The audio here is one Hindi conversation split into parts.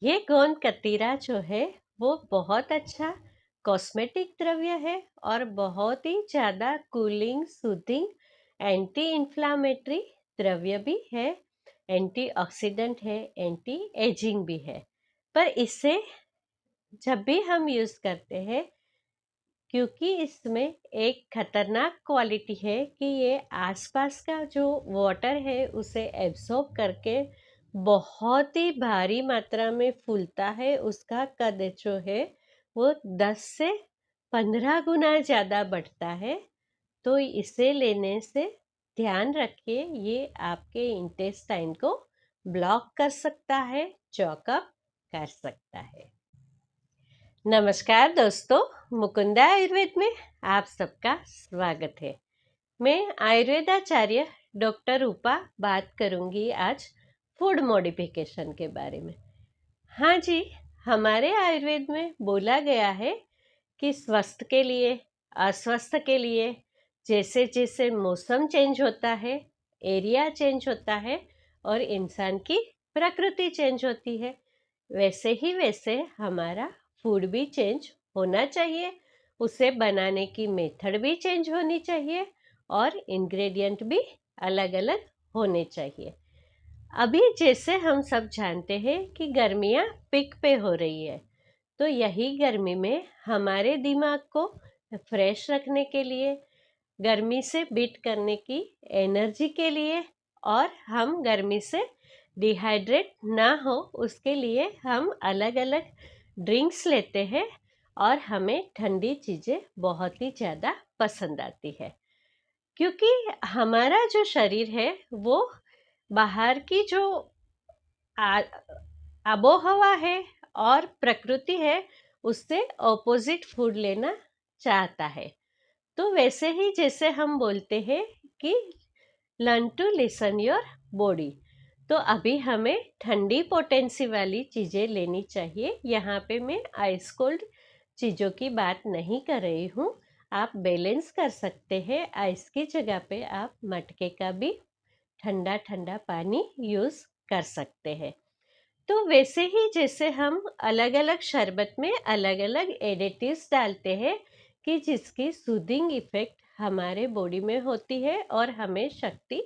ये गोंद कतीरा जो है वो बहुत अच्छा कॉस्मेटिक द्रव्य है और बहुत ही ज़्यादा कूलिंग, सूदिंग, एंटी इन्फ्लामेटरी द्रव्य भी है, एंटीऑक्सीडेंट है, एंटी एजिंग भी है। पर इसे जब भी हम यूज़ करते हैं, क्योंकि इसमें एक खतरनाक क्वालिटी है कि ये आसपास का जो वाटर है उसे एब्सॉर्ब करके बहुत ही भारी मात्रा में फूलता है। उसका कद जो है वो 10 से 15 गुना ज़्यादा बढ़ता है। तो इसे लेने से ध्यान रखिए, ये आपके इंटेस्टाइन को ब्लॉक कर सकता है, चॉकअप कर सकता है। नमस्कार दोस्तों, मुकुंदा आयुर्वेद में आप सबका स्वागत है। मैं आयुर्वेदाचार्य डॉक्टर रूपा बात करूंगी आज फूड मॉडिफिकेशन के बारे में। हाँ जी, हमारे आयुर्वेद में बोला गया है कि स्वस्थ के लिए, अस्वस्थ के लिए, जैसे जैसे मौसम चेंज होता है, एरिया चेंज होता है और इंसान की प्रकृति चेंज होती है, वैसे ही वैसे हमारा फूड भी चेंज होना चाहिए। उसे बनाने की मेथड भी चेंज होनी चाहिए और इंग्रेडिएंट भी अलग अलग होने चाहिए। अभी जैसे हम सब जानते हैं कि गर्मियाँ पीक पे हो रही है, तो यही गर्मी में हमारे दिमाग को फ्रेश रखने के लिए, गर्मी से बीट करने की एनर्जी के लिए और हम गर्मी से डिहाइड्रेट ना हो उसके लिए हम अलग अलग ड्रिंक्स लेते हैं और हमें ठंडी चीज़ें बहुत ही ज़्यादा पसंद आती है। क्योंकि हमारा जो शरीर है वो बाहर की जो आबोहवा है और प्रकृति है उससे ऑपोजिट फूड लेना चाहता है। तो वैसे ही जैसे हम बोलते हैं कि learn to listen your body, तो अभी हमें ठंडी पोटेंसी वाली चीज़ें लेनी चाहिए। यहाँ पे मैं आइस कोल्ड चीज़ों की बात नहीं कर रही हूँ। आप बैलेंस कर सकते हैं, आइस की जगह पे आप मटके का भी ठंडा ठंडा पानी यूज़ कर सकते हैं। तो वैसे ही जैसे हम अलग अलग शरबत में अलग अलग एडिटिव्स डालते हैं कि जिसकी सूदिंग इफेक्ट हमारे बॉडी में होती है और हमें शक्ति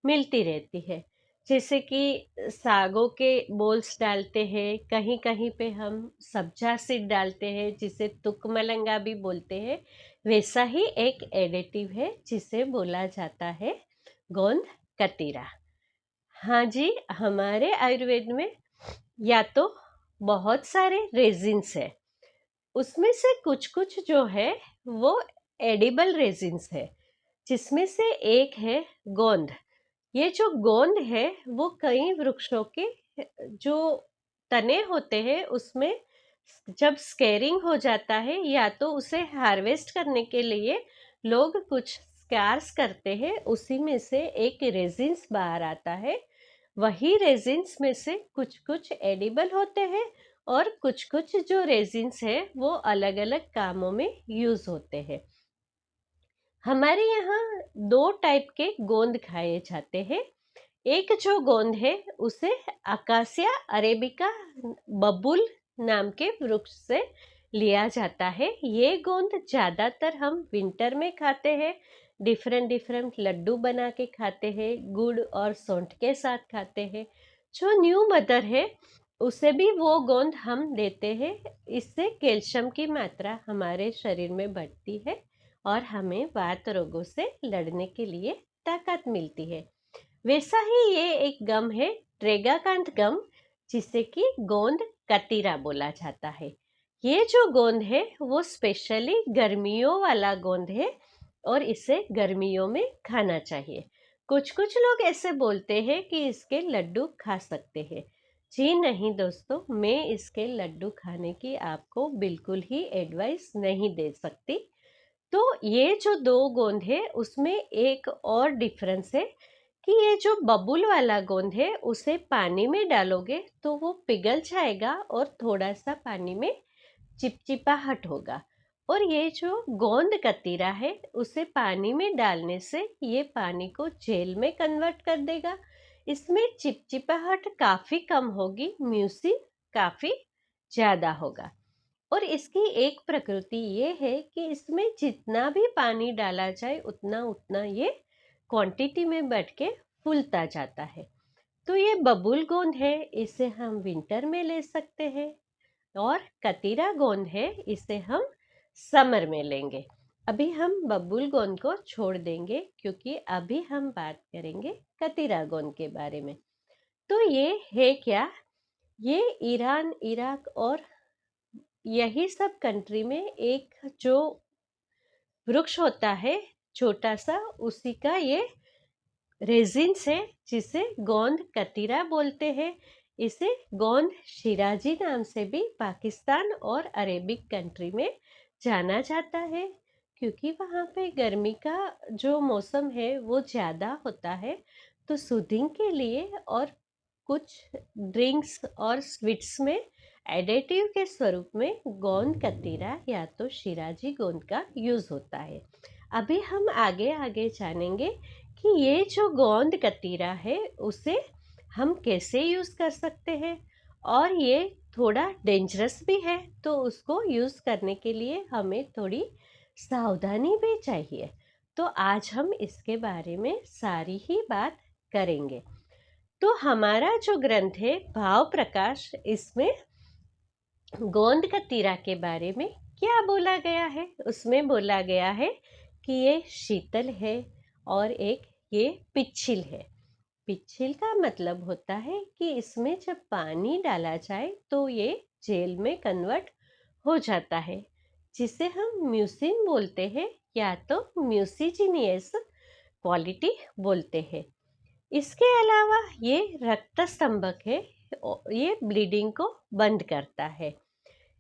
मिलती रहती है। जैसे कि सागों के बोल्स डालते हैं, कहीं कहीं पे हम सब्जा सीड डालते हैं जिसे तुक मलंगा भी बोलते हैं। वैसा ही एक एडिटिव है जिसे बोला जाता है गोंद कतीरा। हाँ जी, हमारे आयुर्वेद में या तो बहुत सारे रेजिन्स है, उसमें से कुछ कुछ जो है वो एडिबल रेजिन्स है, जिसमें से एक है गोंद। ये जो गोंद है वो कई वृक्षों के जो तने होते हैं उसमें जब स्केरिंग हो जाता है या तो उसे हार्वेस्ट करने के लिए लोग कुछ स्कैर्स करते हैं, उसी में से एक रेजिन्स बाहर आता है। वही रेजिन्स में से कुछ कुछ एडिबल होते हैं और कुछ कुछ जो रेजिन्स है वो अलग अलग कामों में यूज होते हैं। हमारे यहाँ दो टाइप के गोंद खाए जाते हैं। एक जो गोंद है उसे अकासिया अरेबिका बबूल नाम के वृक्ष से लिया जाता है। ये गोंद ज़्यादातर हम विंटर में खाते हैं, डिफरेंट डिफरेंट लड्डू बना के खाते हैं, गुड़ और सौंठ के साथ खाते हैं। जो न्यू मदर है उसे भी वो गोंद हम देते हैं। इससे कैल्शियम की मात्रा हमारे शरीर में बढ़ती है और हमें वात रोगों से लड़ने के लिए ताकत मिलती है। वैसा ही ये एक गम है ट्रेगाकांत गम, जिसे कि गोंद कतीरा बोला जाता है। ये जो गोंद है वो स्पेशली गर्मियों वाला गोंद है और इसे गर्मियों में खाना चाहिए। कुछ कुछ लोग ऐसे बोलते हैं कि इसके लड्डू खा सकते हैं। जी नहीं दोस्तों, मैं इसके लड्डू खाने की आपको बिल्कुल ही एडवाइस नहीं दे सकती। तो ये जो दो गोंद है उसमें एक और डिफरेंस है कि ये जो बबूल वाला गोंद है उसे पानी में डालोगे तो वो पिघल जाएगा और थोड़ा सा पानी में चिपचिपाहट होगा। और ये जो गोंद कतीरा है उसे पानी में डालने से ये पानी को जेल में कन्वर्ट कर देगा। इसमें चिपचिपाहट काफ़ी कम होगी, म्यूसी काफ़ी ज़्यादा होगा। और इसकी एक प्रकृति ये है कि इसमें जितना भी पानी डाला जाए उतना उतना ये क्वांटिटी में बढ़ के फूलता जाता है। तो ये बबूल गोंद है, इसे हम विंटर में ले सकते हैं, और कतीरा गोंद है, इसे हम समर में लेंगे। अभी हम बबूल गोंद को छोड़ देंगे क्योंकि अभी हम बात करेंगे कतीरा गोंद के बारे में। तो ये है क्या? ये ईरान, इराक और यही सब कंट्री में एक जो वृक्ष होता है छोटा सा, उसी का ये रेजिन्स है जिसे गोंद कतीरा बोलते हैं। इसे गोंद शिराजी नाम से भी पाकिस्तान और अरेबिक कंट्री में जाना जाता है, क्योंकि वहाँ पे गर्मी का जो मौसम है वो ज़्यादा होता है। तो सूदिंग के लिए और कुछ ड्रिंक्स और स्वीट्स में एडेटिव के स्वरूप में गोंद कतीरा या तो शिराजी गोंद का यूज़ होता है। अभी हम आगे आगे जानेंगे कि ये जो गोंद कतीरा है उसे हम कैसे यूज़ कर सकते हैं, और ये थोड़ा डेंजरस भी है, तो उसको यूज़ करने के लिए हमें थोड़ी सावधानी भी चाहिए। तो आज हम इसके बारे में सारी ही बात करेंगे। तो हमारा जो ग्रंथ है भाव प्रकाश, इसमें गोंद कतीरा के बारे में क्या बोला गया है? उसमें बोला गया है कि ये शीतल है और एक ये पिच्छिल है। पिच्छिल का मतलब होता है कि इसमें जब पानी डाला जाए तो ये जेल में कन्वर्ट हो जाता है, जिसे हम म्यूसिन बोलते हैं या तो म्यूसिजिनियस क्वालिटी बोलते हैं। इसके अलावा ये रक्त स्तंभक है, ये ब्लीडिंग को बंद करता है।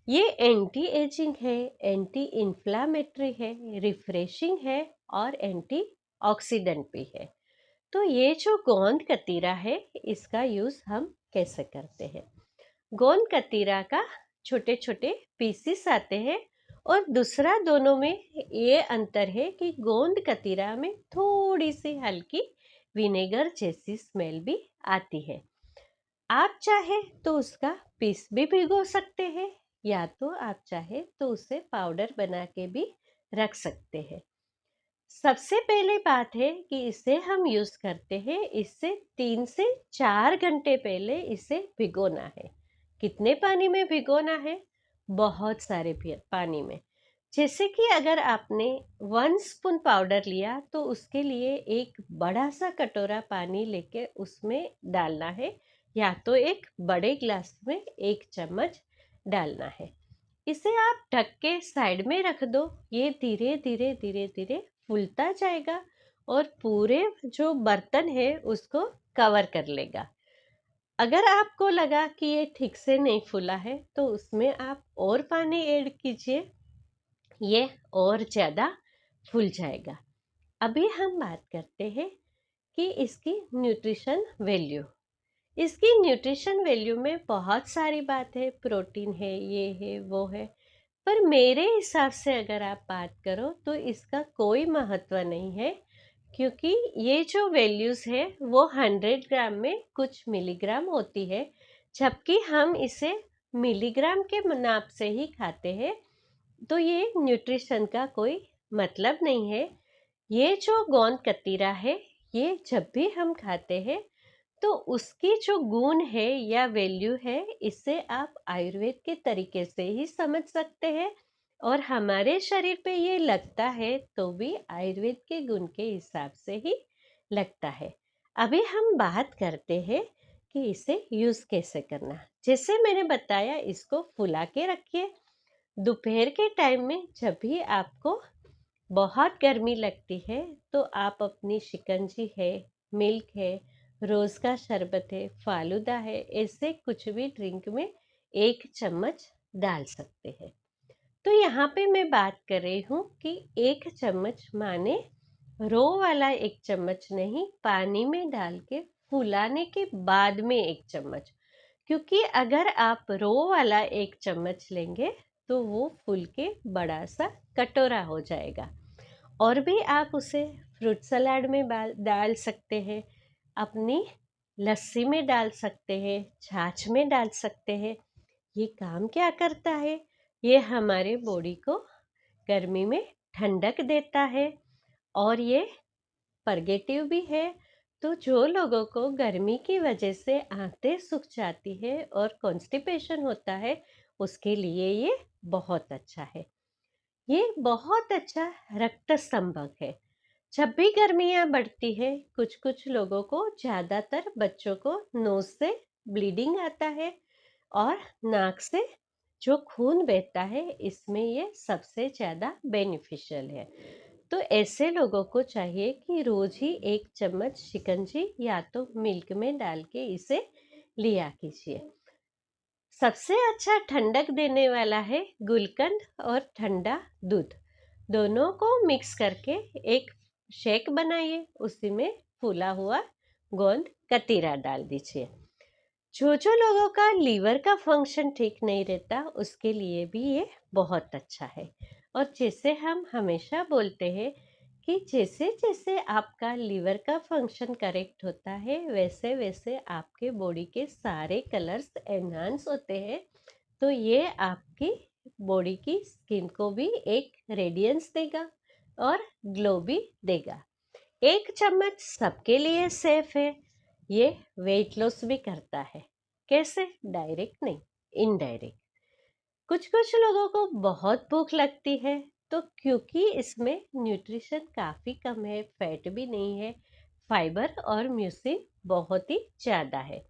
ये एंटी एजिंग है, एंटी इन्फ्लामेटरी है, रिफ्रेशिंग है और एंटी ऑक्सीडेंट भी है। तो ये जो गोंद कतीरा है इसका यूज़ हम कैसे करते हैं? गोंद कतीरा का छोटे छोटे पीसीस आते हैं, और दूसरा दोनों में ये अंतर है कि गोंद कतीरा में थोड़ी सी हल्की विनेगर जैसी स्मेल भी आती है। आप चाहे तो उसका पीस भी भिगो सकते हैं, या तो आप चाहे तो उसे पाउडर बना के भी रख सकते हैं। सबसे पहले बात है कि इसे हम यूज़ करते हैं, इससे 3 से 4 घंटे पहले इसे भिगोना है। कितने पानी में भिगोना है? बहुत सारे पानी में। जैसे कि अगर आपने 1 स्पून पाउडर लिया तो उसके लिए एक बड़ा सा कटोरा पानी लेके उसमें डालना है, या तो एक बड़े ग्लास में 1 चम्मच डालना है। इसे आप ढक के साइड में रख दो। ये धीरे धीरे धीरे धीरे फूलता जाएगा और पूरे जो बर्तन है उसको कवर कर लेगा। अगर आपको लगा कि ये ठीक से नहीं फूला है तो उसमें आप और पानी ऐड कीजिए, ये और ज़्यादा फूल जाएगा। अभी हम बात करते हैं कि इसकी न्यूट्रिशन वैल्यू। इसकी न्यूट्रिशन वैल्यू में बहुत सारी बात है, प्रोटीन है, ये है, वो है, पर मेरे हिसाब से अगर आप बात करो तो इसका कोई महत्व नहीं है, क्योंकि ये जो वैल्यूज़ है वो 100 ग्राम में कुछ मिलीग्राम होती है, जबकि हम इसे मिलीग्राम के नाप से ही खाते हैं। तो ये न्यूट्रिशन का कोई मतलब नहीं है। ये जो गोंद कतीरा है, ये जब भी हम खाते हैं तो उसकी जो गुण है या वैल्यू है, इसे आप आयुर्वेद के तरीके से ही समझ सकते हैं, और हमारे शरीर पे ये लगता है तो भी आयुर्वेद के गुण के हिसाब से ही लगता है। अभी हम बात करते हैं कि इसे यूज़ कैसे करना। जैसे मैंने बताया, इसको फुला के रखिए। दोपहर के टाइम में जब भी आपको बहुत गर्मी लगती है तो आप अपनी शिकंजी है, मिल्क है, रोज़ का शरबत है, फालूदा है, ऐसे कुछ भी ड्रिंक में 1 चम्मच डाल सकते हैं। तो यहाँ पे मैं बात कर रही हूँ कि 1 चम्मच माने रो वाला 1 चम्मच नहीं, पानी में डाल के फुलाने के बाद में 1 चम्मच। क्योंकि अगर आप रो वाला 1 चम्मच लेंगे तो वो फूल के बड़ा सा कटोरा हो जाएगा। और भी आप उसे फ्रूट सलाद में डाल सकते हैं, अपनी लस्सी में डाल सकते हैं, छाछ में डाल सकते हैं। ये काम क्या करता है? ये हमारे बॉडी को गर्मी में ठंडक देता है और ये परगेटिव भी है। तो जो लोगों को गर्मी की वजह से आंतें सूख जाती है और कॉन्स्टिपेशन होता है, उसके लिए ये बहुत अच्छा है। ये बहुत अच्छा रक्त संबंध है। जब भी गर्मियाँ बढ़ती है, कुछ कुछ लोगों को, ज़्यादातर बच्चों को नोज से ब्लीडिंग आता है और नाक से जो खून बहता है, इसमें ये सबसे ज़्यादा बेनिफिशियल है। तो ऐसे लोगों को चाहिए कि रोज ही 1 चम्मच शिकंजी या तो मिल्क में डाल के इसे लिया कीजिए। सबसे अच्छा ठंडक देने वाला है गुलकंद और ठंडा दूध। दोनों को मिक्स करके एक शेक बनाइए, उसी में फूला हुआ गोंद कतीरा डाल दीजिए। जो जो लोगों का लीवर का फंक्शन ठीक नहीं रहता, उसके लिए भी ये बहुत अच्छा है। और जैसे हम हमेशा बोलते हैं कि जैसे जैसे आपका लीवर का फंक्शन करेक्ट होता है, वैसे वैसे आपके बॉडी के सारे कलर्स एनहांस होते हैं। तो ये आपकी बॉडी की स्किन को भी एक रेडियंस देगा और ग्लो भी देगा। 1 चम्मच सबके लिए सेफ है। ये वेट लॉस भी करता है। कैसे? डायरेक्ट नहीं, इनडायरेक्ट। कुछ कुछ लोगों को बहुत भूख लगती है, तो क्योंकि इसमें न्यूट्रिशन काफ़ी कम है, फैट भी नहीं है, फाइबर और म्यूसिन बहुत ही ज़्यादा है,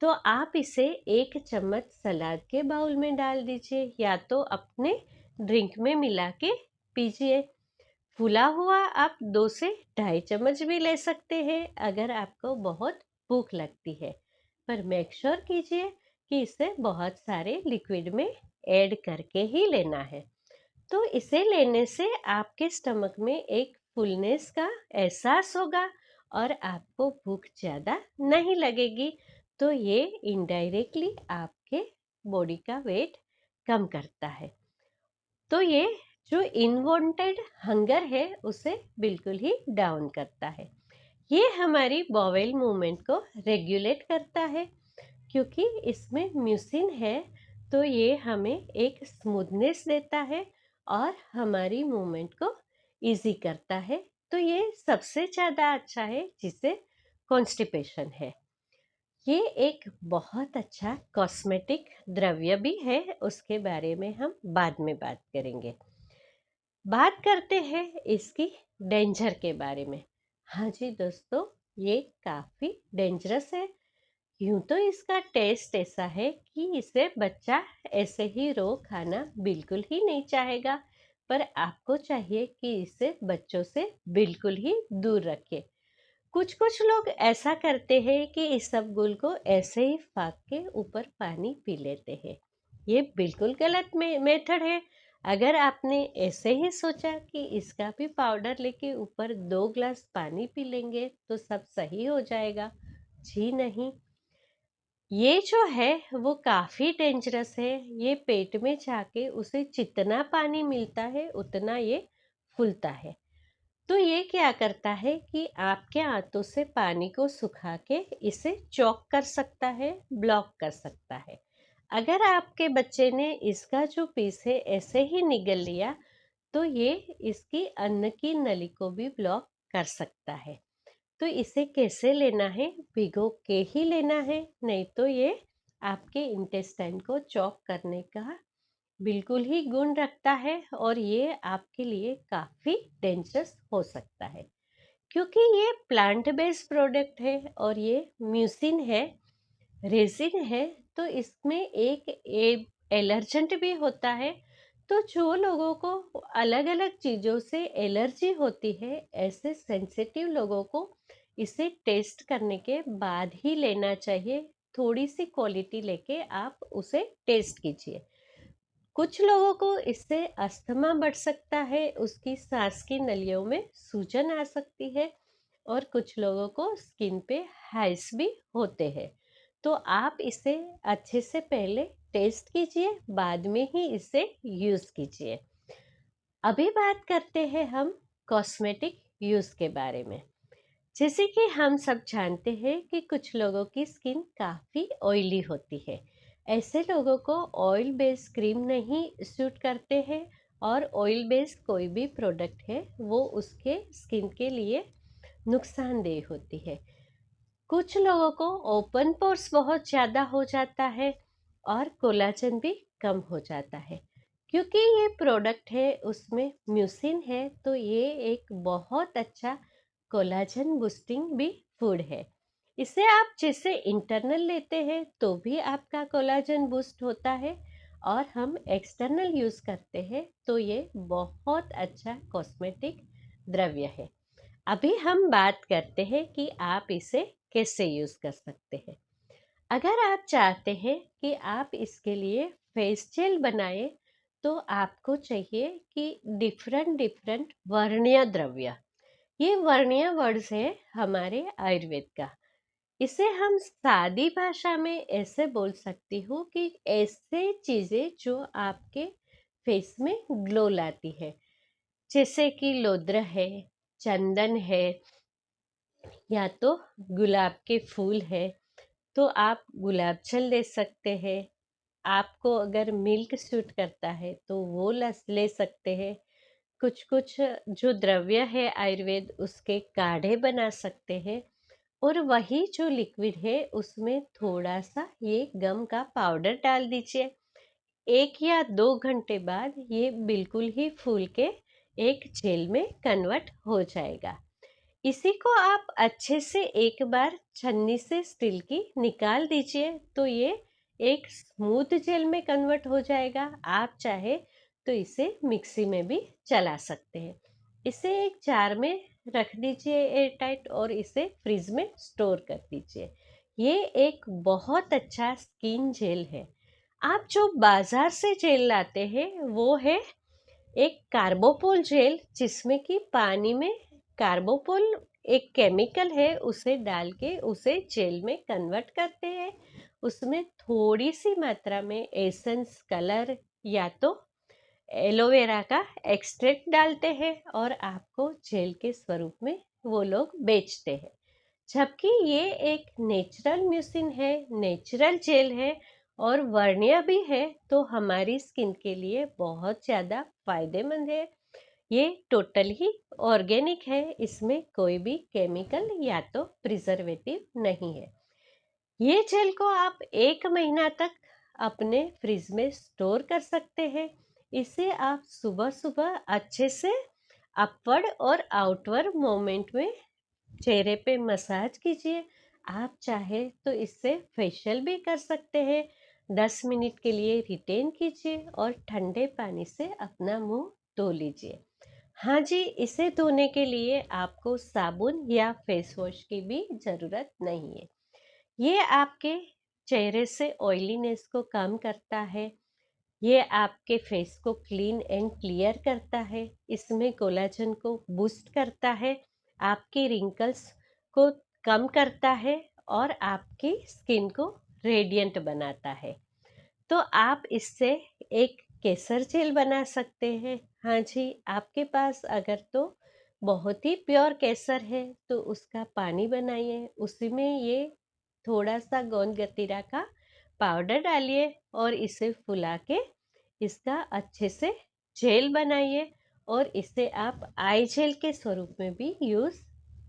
तो आप इसे 1 चम्मच सलाद के बाउल में डाल दीजिए या तो अपने ड्रिंक में मिला के पीजिए। फूला हुआ आप 2 से 2.5 चम्मच भी ले सकते हैं अगर आपको बहुत भूख लगती है, पर मेक श्योर कीजिए कि इसे बहुत सारे लिक्विड में ऐड करके ही लेना है। तो इसे लेने से आपके स्टमक में एक फुलनेस का एहसास होगा और आपको भूख ज़्यादा नहीं लगेगी। तो ये इनडायरेक्टली आपके बॉडी का वेट कम करता है। तो ये जो इनवांटेड हंगर है, उसे बिल्कुल ही डाउन करता है। ये हमारी बॉवेल मूवमेंट को रेगुलेट करता है, क्योंकि इसमें म्यूसिन है, तो ये हमें एक स्मूथनेस देता है और हमारी मूवमेंट को इजी करता है। तो ये सबसे ज़्यादा अच्छा है जिसे कॉन्स्टिपेशन है। ये एक बहुत अच्छा कॉस्मेटिक द्रव्य भी है, उसके बारे में हम बाद में बात करेंगे। बात करते हैं इसकी डेंजर के बारे में। हाँ जी दोस्तों, ये काफ़ी डेंजरस है। यूं तो इसका टेस्ट ऐसा है कि इसे बच्चा ऐसे ही रो खाना बिल्कुल ही नहीं चाहेगा, पर आपको चाहिए कि इसे बच्चों से बिल्कुल ही दूर रखें। कुछ कुछ लोग ऐसा करते हैं कि इसबगोल को ऐसे ही फाक के ऊपर पानी पी लेते हैं। ये बिल्कुल गलत मेथड है। अगर आपने ऐसे ही सोचा कि इसका भी पाउडर लेके ऊपर 2 ग्लास पानी पी लेंगे तो सब सही हो जाएगा, जी नहीं। ये जो है वो काफ़ी डेंजरस है। ये पेट में जाके उसे जितना पानी मिलता है उतना ये फूलता है। तो ये क्या करता है कि आपके हाथों से पानी को सुखा के इसे चॉक कर सकता है, ब्लॉक कर सकता है। अगर आपके बच्चे ने इसका जो पीस है ऐसे ही निगल लिया, तो ये इसकी अन्न की नली को भी ब्लॉक कर सकता है। तो इसे कैसे लेना है? भिगो के ही लेना है, नहीं तो ये आपके इंटेस्टाइन को चॉक करने का बिल्कुल ही गुण रखता है और ये आपके लिए काफ़ी डेंजरस हो सकता है, क्योंकि ये प्लांट बेस्ड प्रोडक्ट है और ये म्यूसिन है, रेजिन है। तो इसमें एक एलर्जेंट भी होता है। तो जो लोगों को अलग अलग चीज़ों से एलर्जी होती है, ऐसे सेंसिटिव लोगों को इसे टेस्ट करने के बाद ही लेना चाहिए। थोड़ी सी क्वालिटी लेके आप उसे टेस्ट कीजिए। कुछ लोगों को इससे अस्थमा बढ़ सकता है, उसकी सांस की नलियों में सूजन आ सकती है और कुछ लोगों को स्किन पे हाइस भी होते हैं। तो आप इसे अच्छे से पहले टेस्ट कीजिए, बाद में ही इसे यूज़ कीजिए। अभी बात करते हैं हम कॉस्मेटिक यूज़ के बारे में। जैसे कि हम सब जानते हैं कि कुछ लोगों की स्किन काफ़ी ऑयली होती है। ऐसे लोगों को ऑयल बेस्ड क्रीम नहीं सूट करते हैं और ऑयल बेस्ड कोई भी प्रोडक्ट है वो उसके स्किन के लिए नुकसानदेह होती है। कुछ लोगों को ओपन पोर्स बहुत ज़्यादा हो जाता है और कोलाजन भी कम हो जाता है। क्योंकि ये प्रोडक्ट है उसमें म्यूसिन है, तो ये एक बहुत अच्छा कोलाजन बूस्टिंग भी फूड है। इसे आप जैसे इंटरनल लेते हैं तो भी आपका कोलाजन बूस्ट होता है, और हम एक्सटर्नल यूज़ करते हैं तो ये बहुत अच्छा कॉस्मेटिक द्रव्य है। अभी हम बात करते हैं कि आप इसे कैसे यूज़ कर सकते हैं। अगर आप चाहते हैं कि आप इसके लिए फेस जेल बनाएं, तो आपको चाहिए कि डिफरेंट डिफरेंट वर्णीय द्रव्य। ये वर्णीय वर्ड्स है हमारे आयुर्वेद का। इसे हम सादी भाषा में ऐसे बोल सकती हूँ कि ऐसे चीज़ें जो आपके फेस में ग्लो लाती है, जैसे कि लोद्र है, चंदन है, या तो गुलाब के फूल है तो आप गुलाब जल ले सकते हैं। आपको अगर मिल्क सूट करता है तो वो ले सकते हैं। कुछ कुछ जो द्रव्य है आयुर्वेद उसके काढ़े बना सकते हैं। और वही जो लिक्विड है उसमें थोड़ा सा ये गम का पाउडर डाल दीजिए। 1 या 2 घंटे बाद ये बिल्कुल ही फूल के एक जेल में कन्वर्ट हो जाएगा। इसी को आप अच्छे से एक बार छन्नी से स्टील की निकाल दीजिए तो ये एक स्मूथ जेल में कन्वर्ट हो जाएगा। आप चाहे तो इसे मिक्सी में भी चला सकते हैं। इसे एक जार में रख दीजिए एयर टाइट, और इसे फ्रिज में स्टोर कर दीजिए। ये एक बहुत अच्छा स्किन जेल है। आप जो बाजार से जेल लाते हैं वो है एक कार्बोपोल जेल, जिसमें कि पानी में कार्बोपोल एक केमिकल है उसे डाल के उसे जेल में कन्वर्ट करते हैं। उसमें थोड़ी सी मात्रा में एसेंस कलर या तो एलोवेरा का एक्सट्रैक्ट डालते हैं और आपको जेल के स्वरूप में वो लोग बेचते हैं। जबकि ये एक नेचुरल म्यूसिन है, नेचुरल जेल है और वर्ण्य भी है, तो हमारी स्किन के लिए बहुत ज़्यादा फायदेमंद है। ये टोटल ही ऑर्गेनिक है, इसमें कोई भी केमिकल या तो प्रिजर्वेटिव नहीं है। ये जेल को आप 1 महीना तक अपने फ्रिज में स्टोर कर सकते हैं। इसे आप सुबह सुबह अच्छे से अपवर्ड और आउटवर्ड मोमेंट में चेहरे पे मसाज कीजिए। आप चाहे तो इससे फेशियल भी कर सकते हैं। 10 मिनट के लिए रिटेन कीजिए और ठंडे पानी से अपना मुंह धो लीजिए। हाँ जी, इसे धोने के लिए आपको साबुन या फेस वॉश की भी ज़रूरत नहीं है। ये आपके चेहरे से ऑयलीनेस को कम करता है। ये आपके फेस को क्लीन एंड क्लियर करता है। इसमें कोलाजन को बूस्ट करता है, आपकी रिंकल्स को कम करता है और आपकी स्किन को रेडिएंट बनाता है। तो आप इससे एक केसर जेल बना सकते हैं। हाँ जी, आपके पास अगर तो बहुत ही प्योर केसर है तो उसका पानी बनाइए, उसी में ये थोड़ा सा गोंद गतीरा का पाउडर डालिए और इसे फुला के इसका अच्छे से जेल बनाइए, और इसे आप आई जेल के स्वरूप में भी यूज़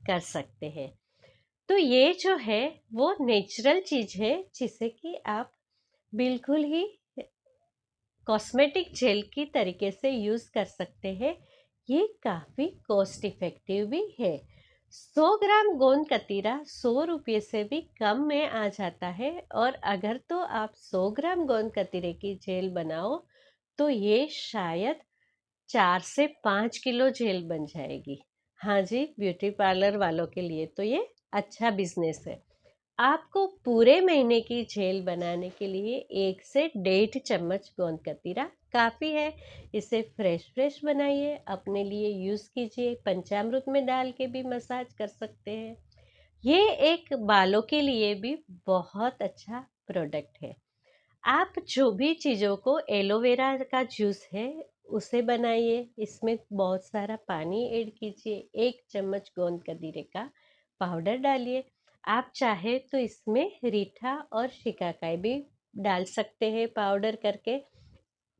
कर सकते हैं। तो ये जो है वो नेचुरल चीज़ है जिसे कि आप बिल्कुल ही कॉस्मेटिक जेल की तरीके से यूज़ कर सकते हैं। ये काफ़ी कॉस्ट इफ़ेक्टिव भी है। 100 ग्राम गोंद कतीरा 100 रुपये से भी कम में आ जाता है, और अगर तो आप 100 ग्राम गोंद कतीरे की जेल बनाओ तो ये शायद 4 से 5 किलो जेल बन जाएगी। हाँ जी, ब्यूटी पार्लर वालों के लिए तो ये अच्छा बिजनेस है। आपको पूरे महीने की जेल बनाने के लिए 1 से 1.5 चम्मच गोंद कतीरा काफ़ी है। इसे फ्रेश फ्रेश बनाइए, अपने लिए यूज़ कीजिए। पंचामृत में डाल के भी मसाज कर सकते हैं। ये एक बालों के लिए भी बहुत अच्छा प्रोडक्ट है। आप जो भी चीज़ों को एलोवेरा का जूस है उसे बनाइए, इसमें बहुत सारा पानी ऐड कीजिए, 1 चम्मच गोंद कतीरे का पाउडर डालिए। आप चाहे तो इसमें रीठा और शिकाकाई भी डाल सकते हैं पाउडर करके,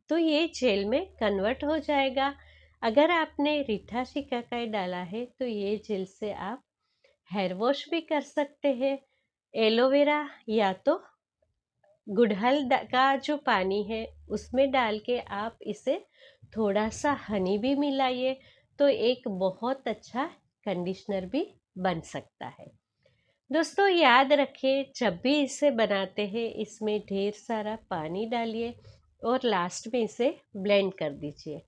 तो ये जेल में कन्वर्ट हो जाएगा। अगर आपने रीठा शिकाकाई डाला है तो ये जेल से आप हेयर वॉश भी कर सकते हैं। एलोवेरा या तो गुड़हल का जो पानी है उसमें डाल के आप इसे थोड़ा सा हनी भी मिलाइए, तो एक बहुत अच्छा कंडीशनर भी बन सकता है। दोस्तों याद रखें, जब भी इसे बनाते हैं इसमें ढेर सारा पानी डालिए और लास्ट में इसे ब्लेंड कर दीजिए,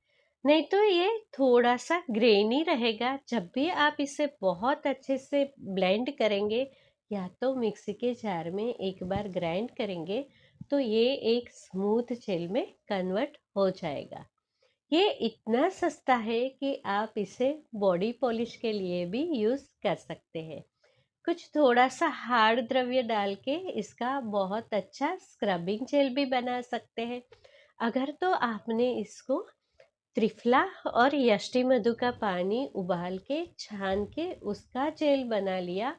नहीं तो ये थोड़ा सा ग्रेनी रहेगा। जब भी आप इसे बहुत अच्छे से ब्लेंड करेंगे या तो मिक्सी के जार में एक बार ग्राइंड करेंगे तो ये एक स्मूथ जेल में कन्वर्ट हो जाएगा। ये इतना सस्ता है कि आप इसे बॉडी पॉलिश के लिए भी यूज़ कर सकते हैं। कुछ थोड़ा सा हार्ड द्रव्य डाल के इसका बहुत अच्छा स्क्रबिंग जेल भी बना सकते हैं। अगर तो आपने इसको त्रिफला और यष्टि मधु का पानी उबाल के छान के उसका जेल बना लिया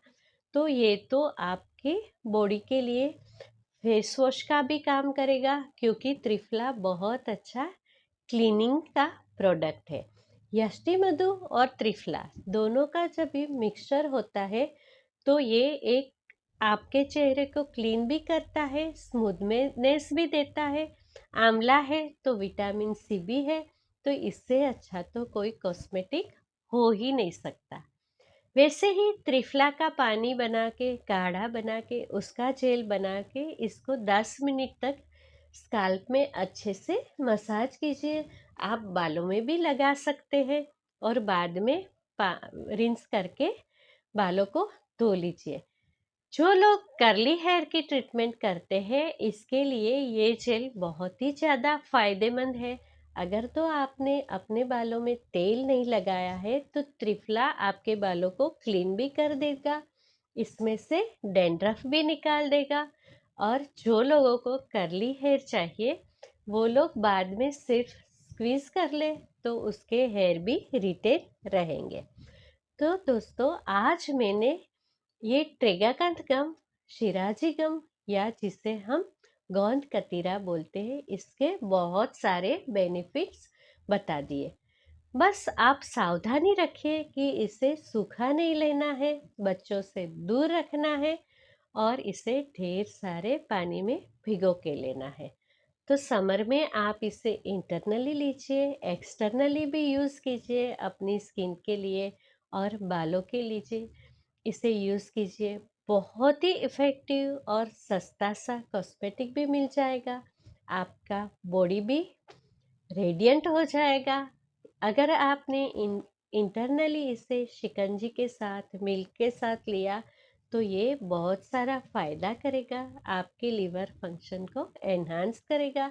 तो ये तो आपके बॉडी के लिए फेस वॉश का भी काम करेगा, क्योंकि त्रिफला बहुत अच्छा क्लीनिंग का प्रोडक्ट है। यष्टि मधु और त्रिफला दोनों का जब भी मिक्सचर होता है तो ये एक आपके चेहरे को क्लीन भी करता है, स्मूथनेस भी देता है। आंवला है तो विटामिन सी भी है, तो इससे अच्छा तो कोई कॉस्मेटिक हो ही नहीं सकता। वैसे ही त्रिफला का पानी बना के काढ़ा बना के उसका जेल बना के इसको 10 मिनट तक स्काल्प में अच्छे से मसाज कीजिए। आप बालों में भी लगा सकते हैं और बाद में रिंस करके बालों को धो लीजिए। जो लोग कर्ली हेयर की ट्रीटमेंट करते हैं इसके लिए ये जेल बहुत ही ज़्यादा फायदेमंद है। अगर तो आपने अपने बालों में तेल नहीं लगाया है तो त्रिफला आपके बालों को क्लीन भी कर देगा, इसमें से डैंड्रफ भी निकाल देगा। और जो लोगों को कर्ली हेयर चाहिए वो लोग बाद में सिर्फ स्क्वीज कर ले तो उसके हेयर भी रिटेन रहेंगे। तो दोस्तों आज मैंने ये ट्रेगाकांथ गम, शिराजी गम या जिसे हम गोंद कतीरा बोलते हैं, इसके बहुत सारे बेनिफिट्स बता दिए। बस आप सावधानी रखिए कि इसे सूखा नहीं लेना है, बच्चों से दूर रखना है और इसे ढेर सारे पानी में भिगो के लेना है। तो समर में आप इसे इंटरनली लीजिए, एक्सटर्नली भी यूज़ कीजिए अपनी स्किन के लिए और बालों के लिए इसे यूज़ कीजिए। बहुत ही इफ़ेक्टिव और सस्ता सा कॉस्मेटिक भी मिल जाएगा, आपका बॉडी भी रेडिएंट हो जाएगा। अगर आपने इंटरनली इसे शिकंजी के साथ, मिल्क के साथ लिया तो ये बहुत सारा फ़ायदा करेगा, आपके लीवर फंक्शन को एनहांस करेगा।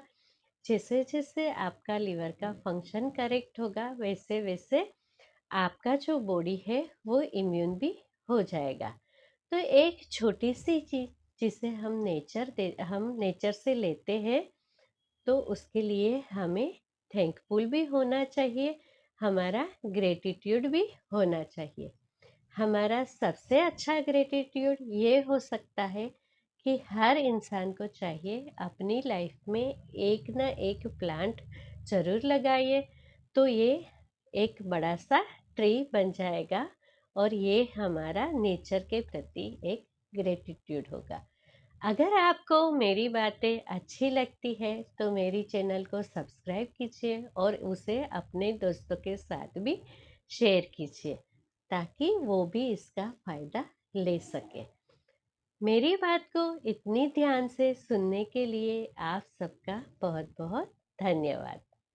जैसे जैसे आपका लीवर का फंक्शन करेक्ट होगा वैसे वैसे आपका जो बॉडी है वो इम्यून भी हो जाएगा। तो एक छोटी सी चीज़ जिसे हम नेचर से लेते हैं तो उसके लिए हमें थैंकफुल भी होना चाहिए, हमारा ग्रेटिट्यूड भी होना चाहिए। हमारा सबसे अच्छा ग्रेटिट्यूड ये हो सकता है कि हर इंसान को चाहिए अपनी लाइफ में एक ना एक प्लांट ज़रूर लगाइए, तो ये एक बड़ा सा ट्री बन जाएगा और ये हमारा नेचर के प्रति एक ग्रेटिट्यूड होगा। अगर आपको मेरी बातें अच्छी लगती है तो मेरी चैनल को सब्सक्राइब कीजिए और उसे अपने दोस्तों के साथ भी शेयर कीजिए ताकि वो भी इसका फ़ायदा ले सके। मेरी बात को इतनी ध्यान से सुनने के लिए आप सबका बहुत बहुत धन्यवाद।